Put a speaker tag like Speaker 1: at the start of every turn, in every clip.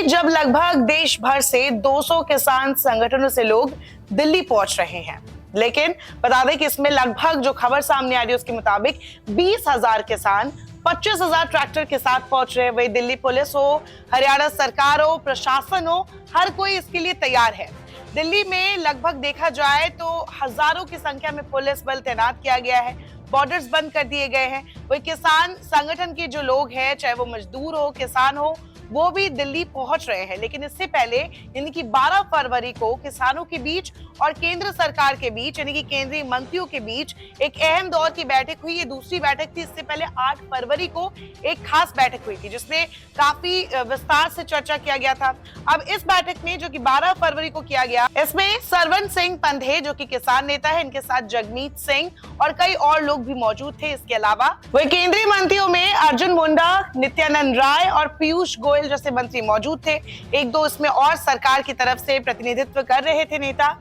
Speaker 1: जब लगभग देश भर से 200 किसान संगठनों से लोग दिल्ली पहुंच रहे हैं, लेकिन बता दें कि इसमें लगभग जो खबर सामने आ रही है उसके मुताबिक 20,000 किसान 25,000 ट्रैक्टर के साथ पहुंच रहे हैं। वही दिल्ली पुलिस हो, हरियाणा सरकार हो, प्रशासन हो, हर कोई इसके लिए तैयार है। दिल्ली में लगभग देखा जाए तो हजारों की संख्या में पुलिस बल तैनात किया गया है, बॉर्डर्स बंद कर दिए गए हैं। वही किसान संगठन के जो लोग हैं, चाहे वो मजदूर हो, किसान हो, वो भी दिल्ली पहुंच रहे हैं। लेकिन इससे पहले यानी कि 12 फरवरी को किसानों के बीच और केंद्र सरकार के बीच यानी कि केंद्रीय मंत्रियों के बीच एक अहम दौर की बैठक हुई। ये दूसरी बैठक थी। इससे पहले 8 फरवरी को एक खास बैठक हुई थी जिसमें काफी विस्तार से चर्चा किया गया था। अब इस बैठक में जो कि 12 फरवरी को किया गया, इसमें सरवण सिंह पंधे जो कि किसान नेता है, इनके साथ जगमीत सिंह और कई और लोग भी मौजूद थे। इसके अलावा वही केंद्रीय मंत्रियों में अर्जुन मुंडा, नित्यानंद राय और पीयूष गोयल जैसे मंत्री मौजूद थे। एक दो इसमें और सरकार की तरफ से प्रतिनिधित्व कर रहे थे नेता।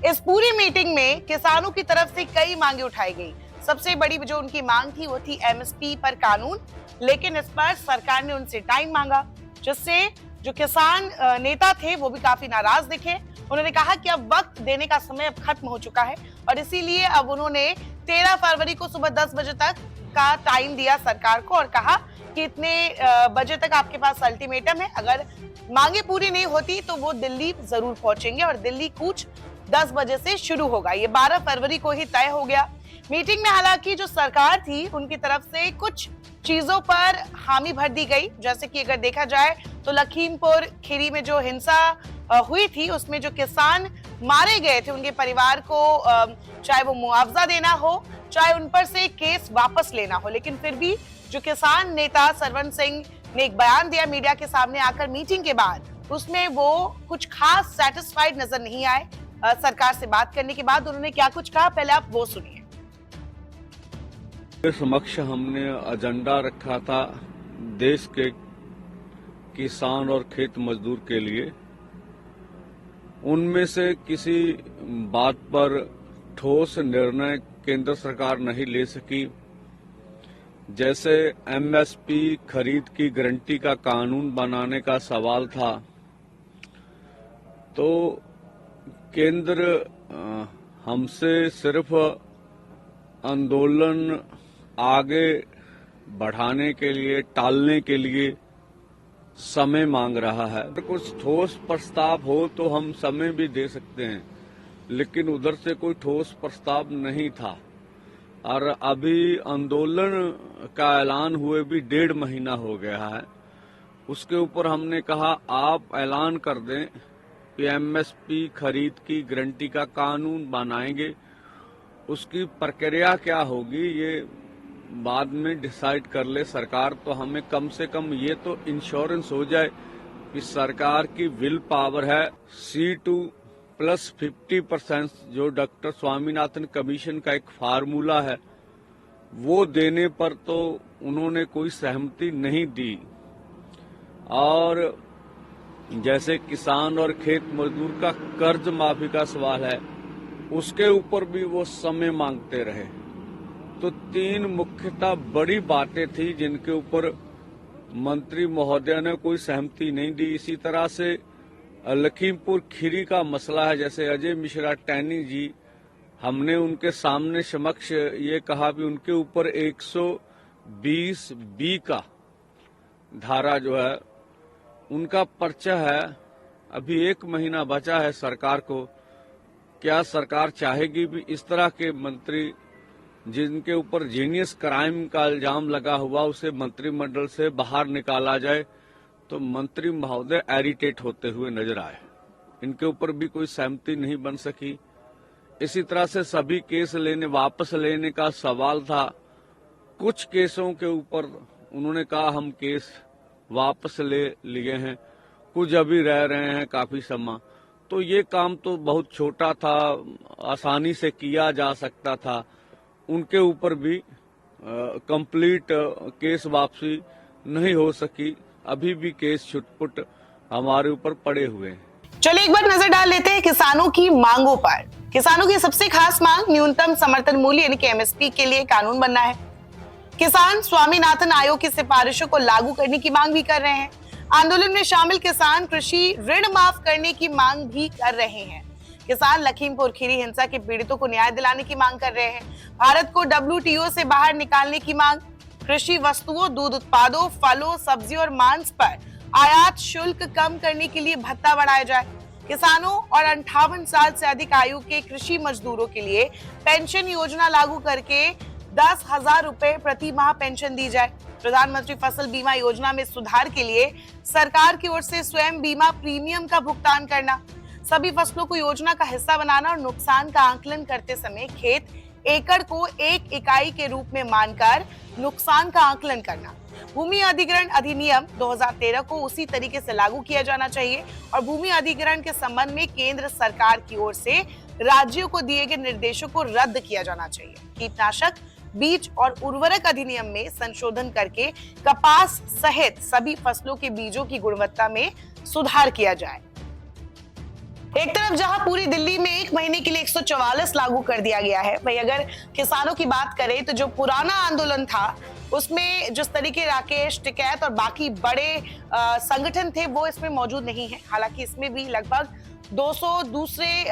Speaker 1: इस पूरी मीटिंग में किसानों की तरफ से कई मांगे उठाई गई। सबसे बड़ी जो उनकी मांग थी वो थी एमएसपी पर कानून, लेकिन इस पर सरकार ने उनसे टाइम मांगा, जिससे जो किसान नेता थे वो भी काफी नाराज दिखे। उन्होंने कहा कि अब वक्त देने का समय अब खत्म हो चुका है और इसीलिए अब उन्होंने 13 फरवरी को सुबह 10 बजे तक का टाइम दिया सरकार को और कहा कि इतने बजे तक आपके पास अल्टीमेटम है। अगर मांगे पूरी नहीं होती तो वो दिल्ली जरूर पहुंचेंगे और दिल्ली कूच 10 बजे से शुरू होगा। ये 12 फरवरी को ही तय हो गया। मीटिंग में हालांकि जो सरकार थी उनकी तरफ से कुछ चीजों पर हामी भर दी गई, जैसे कि अगर देखा जाए तो लखीमपुर खीरी में जो हिंसा हुई थी उसमें जो किसान मारे गए थे उनके परिवार को चाहे वो मुआवजा देना हो, चाहे उन पर से केस वापस लेना हो, लेकिन फिर भी जो किसान नेता सरवण सिंह ने एक बयान दिया मीडिया के सामने आकर मीटिंग के बाद, उसमें वो कुछ खास सेटिस्फाइड नजर नहीं आए। सरकार से बात करने के बाद उन्होंने क्या कुछ कहा, पहले आप वो सुनिए।
Speaker 2: समक्ष हमने एजेंडा रखा था देश के किसान और खेत मजदूर के लिए। उनमें से किसी बात पर ठोस निर्णय केंद्र सरकार नहीं ले सकी। जैसे एमएसपी खरीद की गारंटी का कानून बनाने का सवाल था, तो केंद्र हमसे सिर्फ आंदोलन आगे बढ़ाने के लिए, टालने के लिए समय मांग रहा है। कुछ ठोस प्रस्ताव हो तो हम समय भी दे सकते हैं, लेकिन उधर से कोई ठोस प्रस्ताव नहीं था। और अभी आंदोलन का ऐलान हुए भी 1.5 महीना हो गया है। उसके ऊपर हमने कहा आप ऐलान कर दें कि एमएसपी खरीद की गारंटी का कानून बनाएंगे। उसकी प्रक्रिया क्या होगी ये बाद में डिसाइड कर ले सरकार, तो हमें कम से कम ये तो इंश्योरेंस हो जाए कि सरकार की विल पावर है। C2 + 50% जो डॉक्टर स्वामीनाथन कमीशन का एक फार्मूला है, वो देने पर तो उन्होंने कोई सहमति नहीं दी। और जैसे किसान और खेत मजदूर का कर्ज माफी का सवाल है, उसके ऊपर भी वो समय मांगते रहे। तो 3 मुख्यतः बड़ी बातें थी जिनके ऊपर मंत्री महोदय ने कोई सहमति नहीं दी। इसी तरह से लखीमपुर खीरी का मसला है, जैसे अजय मिश्रा टैनी जी, हमने उनके सामने समक्ष ये कहा भी उनके ऊपर 120B का धारा जो है उनका पर्चा है। अभी 1 महीना बचा है सरकार को। क्या सरकार चाहेगी भी इस तरह के मंत्री जिनके ऊपर जीनियस क्राइम का इल्जाम लगा हुआ उसे मंत्रिमंडल से बाहर निकाला जाए? तो मंत्री महोदय एरिटेट होते हुए नजर आए। इनके ऊपर भी कोई सहमति नहीं बन सकी। इसी तरह से सभी केस वापस लेने का सवाल था। कुछ केसों के ऊपर उन्होंने कहा हम केस वापस ले लिए हैं, कुछ अभी रह रहे हैं काफी समय। तो ये काम तो बहुत छोटा था, आसानी से किया जा सकता था। उनके ऊपर भी कंप्लीट केस वापसी नहीं हो सकी। अभी भी केस छुटपुट हमारे ऊपर पड़े हुए हैं।
Speaker 1: चलिए एक बार नजर डाल लेते हैं किसानों की मांगों पर। किसानों की सबसे खास मांग न्यूनतम समर्थन मूल्य यानी कि एमएसपी के लिए कानून बनना है। किसान स्वामीनाथन आयोग की सिफारिशों को लागू करने की मांग भी कर रहे हैं। आंदोलन में शामिल किसान कृषि ऋण माफ करने की मांग भी कर रहे हैं। किसान लखीमपुर खीरी हिंसा के पीड़ितों को न्याय दिलाने की मांग कर रहे हैं। भारत को WTO से बाहर निकालने की मांग, कृषि वस्तुओं, दूध उत्पादों, फलों, सब्जियों और मांस पर आयात शुल्क कम करने के लिए भत्ता बढ़ाया जाए। किसानों और 58 साल से अधिक आयु के कृषि मजदूरों के लिए पेंशन योजना लागू करके 10,000 रुपए प्रति माह पेंशन दी जाए। प्रधानमंत्री फसल बीमा योजना में सुधार के लिए सरकार की ओर से स्वयं बीमा प्रीमियम का भुगतान करना, सभी फसलों को योजना का हिस्सा बनाना और नुकसान का आकलन करते समय खेत एकड़ को 1 इकाई के रूप में मानकर नुकसान का आकलन करना। भूमि अधिग्रहण अधिनियम 2013 को उसी तरीके से लागू किया जाना चाहिए और भूमि अधिग्रहण के संबंध में केंद्र सरकार की ओर से राज्यों को दिए गए निर्देशों को रद्द किया जाना चाहिए। कीटनाशक, बीज और उर्वरक अधिनियम में संशोधन करके कपास सहित सभी फसलों के बीजों की गुणवत्ता में सुधार किया जाए। एक तरफ जहां पूरी दिल्ली में 1 महीने के लिए 144 लागू कर दिया गया है, वहीं अगर किसानों की बात करें तो जो पुराना आंदोलन था उसमें जिस तरीके राकेश टिकैत और बाकी बड़े संगठन थे वो इसमें मौजूद नहीं है। हालांकि इसमें भी लगभग 200 दूसरे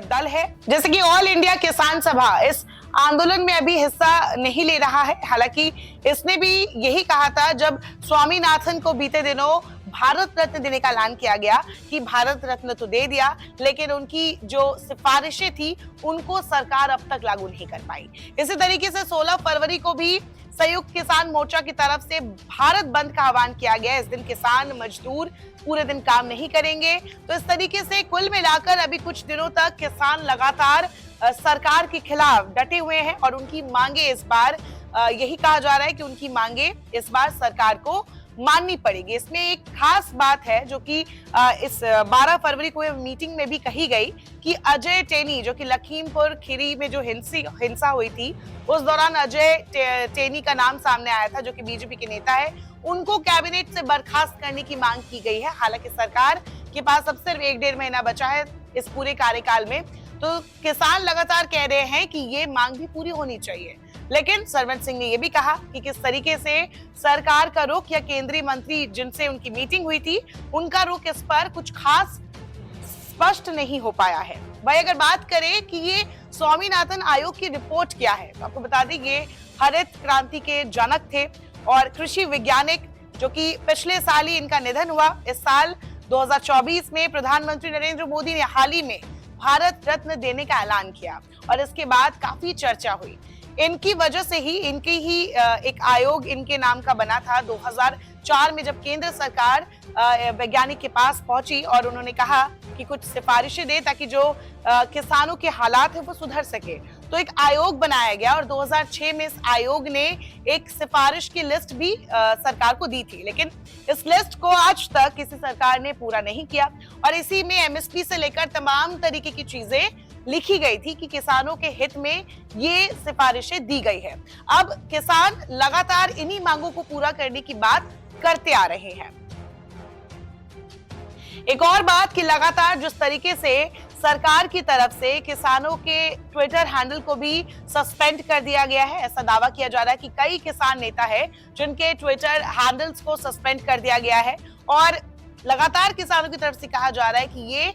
Speaker 1: दल है, जैसे कि ऑल इंडिया किसान सभा इस आंदोलन में अभी हिस्सा नहीं ले रहा है। हालांकि इसने भी यही कहा था जब स्वामीनाथन को बीते दिनों भारत रत्न देने का ऐलान किया गया कि भारत रत्न तो दे दिया, लेकिन उनकी जो सिफारिशें थी उनको सरकार अब तक लागू नहीं कर पाई। इसी तरीके से 16 फरवरी को भी संयुक्त किसान मोर्चा की तरफ से भारत बंद का आह्वान किया गया। इस दिन किसान मजदूर पूरे दिन काम नहीं करेंगे। तो इस तरीके से कुल मिलाकर अभी कुछ दिनों तक किसान लगातार सरकार के खिलाफ डटे हुए हैं और उनकी मांगे इस बार यही कहा जा रहा है कि उनकी मांगे इस बार सरकार को माननी पड़ेगी। इसमें एक खास बात है जो कि इस 12 फरवरी को मीटिंग में भी कही गई कि अजय टेनी, जो कि लखीमपुर खीरी में जो हिंसा हुई थी उस दौरान अजय टेनी का नाम सामने आया था, जो कि बीजेपी के नेता है, उनको कैबिनेट से बर्खास्त करने की मांग की गई है। हालांकि सरकार के पास अब सिर्फ 1-1.5 महीना बचा है इस पूरे कार्यकाल में, तो किसान लगातार कह रहे हैं कि ये मांग भी पूरी होनी चाहिए। लेकिन सरवन सिंह ने यह भी कहा कि किस तरीके से सरकार का रुख या केंद्रीय मंत्री जिनसे उनकी मीटिंग हुई थी उनका रुख इस पर कुछ खास स्पष्ट नहीं हो पाया है। भाई अगर बात करें कि ये स्वामीनाथन आयोग की रिपोर्ट क्या है, तो आपको बता दें ये हरित क्रांति के जनक थे और कृषि वैज्ञानिक, जो कि पिछले साल ही इनका निधन हुआ। इस साल 2024 में प्रधानमंत्री नरेंद्र मोदी ने हाल ही में भारत रत्न देने का ऐलान किया और इसके बाद काफी चर्चा हुई। इनकी वजह से ही इनकी ही एक आयोग इनके नाम का बना था 2004 में, जब केंद्र सरकार वैज्ञानिक के पास पहुंची और उन्होंने कहा कि कुछ सिफारिशें दे ताकि जो किसानों के हालात है वो सुधर सके, तो एक आयोग बनाया गया और 2006 में इस आयोग ने एक सिफारिश की लिस्ट भी सरकार को दी थी। लेकिन इस लिस्ट को आज तक किसी सरकार ने पूरा नहीं किया और इसी में MSP से लेकर तमाम तरीके की चीजें लिखी गई थी कि किसानों के हित में ये सिफारिशें दी गई है। अब किसान लगातार इन्हीं मांगों को पूरा करने की बात करते आ रहे हैं। एक और बात कि लगातार जिस तरीके से सरकार की तरफ से किसानों के ट्विटर हैंडल को भी सस्पेंड कर दिया गया है, ऐसा दावा किया जा रहा है कि कई किसान नेता है जिनके ट्विटर हैंडल्स को सस्पेंड कर दिया गया है और लगातार किसानों की तरफ से कहा जा रहा है कि ये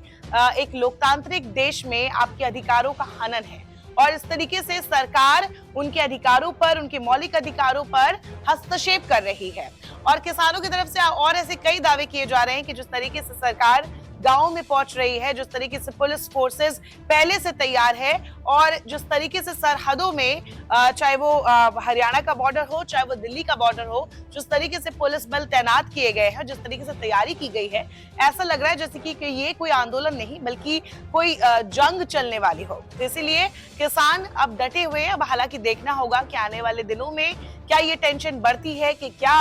Speaker 1: एक लोकतांत्रिक देश में आपके अधिकारों का हनन है और इस तरीके से सरकार उनके अधिकारों पर, उनके मौलिक अधिकारों पर हस्तक्षेप कर रही है। और किसानों की तरफ से और ऐसे कई दावे किए जा रहे हैं कि जिस तरीके से सरकार गांव में पहुंच रही है, जिस तरीके से पुलिस फोर्सेस पहले से तैयार है और जिस तरीके से सरहदों में चाहे वो हरियाणा का बॉर्डर हो चाहे वो दिल्ली का बॉर्डर हो, जिस तरीके से पुलिस बल तैनात किए गए हैं, जिस तरीके से तैयारी की गई है, ऐसा लग रहा है जैसे कि ये कोई आंदोलन नहीं बल्कि कोई जंग चलने वाली हो। इसीलिए किसान अब डटे हुए हैं। अब हालांकि देखना होगा कि आने वाले दिनों में क्या ये टेंशन बढ़ती है कि क्या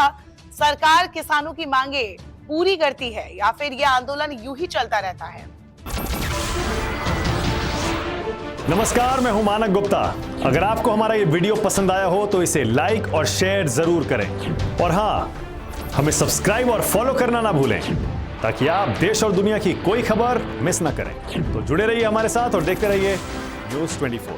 Speaker 1: सरकार किसानों की मांगे पूरी करती है या फिर यह आंदोलन यूं ही चलता रहता है।
Speaker 3: नमस्कार, मैं हूं मानक गुप्ता। अगर आपको हमारा ये वीडियो पसंद आया हो तो इसे लाइक और शेयर जरूर करें और हां, हमें सब्सक्राइब और फॉलो करना ना भूलें ताकि आप देश और दुनिया की कोई खबर मिस ना करें। तो जुड़े रहिए हमारे साथ और देखते रहिए न्यूज़ 24।